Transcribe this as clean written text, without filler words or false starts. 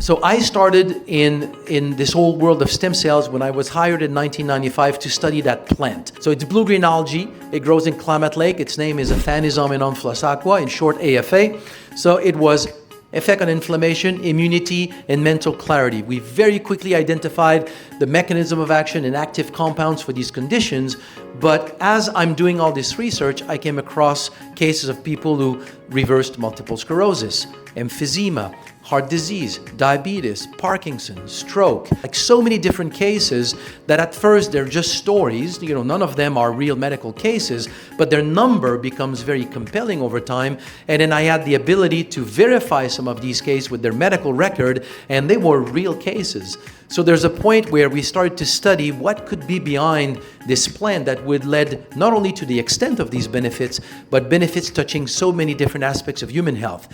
So I started in this whole world of stem cells when I was hired in 1995 to study that plant. So it's blue-green algae. It grows in Klamath Lake. Its name is Aphanizomenon flos-aquae, in short AFA. So it was effect on inflammation, immunity, and mental clarity. We very quickly identified the mechanism of action and active compounds for these conditions. But as I'm doing all this research, I came across cases of people who reversed multiple sclerosis, emphysema, heart disease, diabetes, Parkinson's, stroke, like so many different cases that at first they're just stories, none of them are real medical cases, but their number becomes very compelling over time. And then I had the ability to verify some of these cases with their medical record, and they were real cases. So there's a point where we started to study what could be behind this plant that would lead not only to the extent of these benefits, but benefits touching so many different aspects of human health.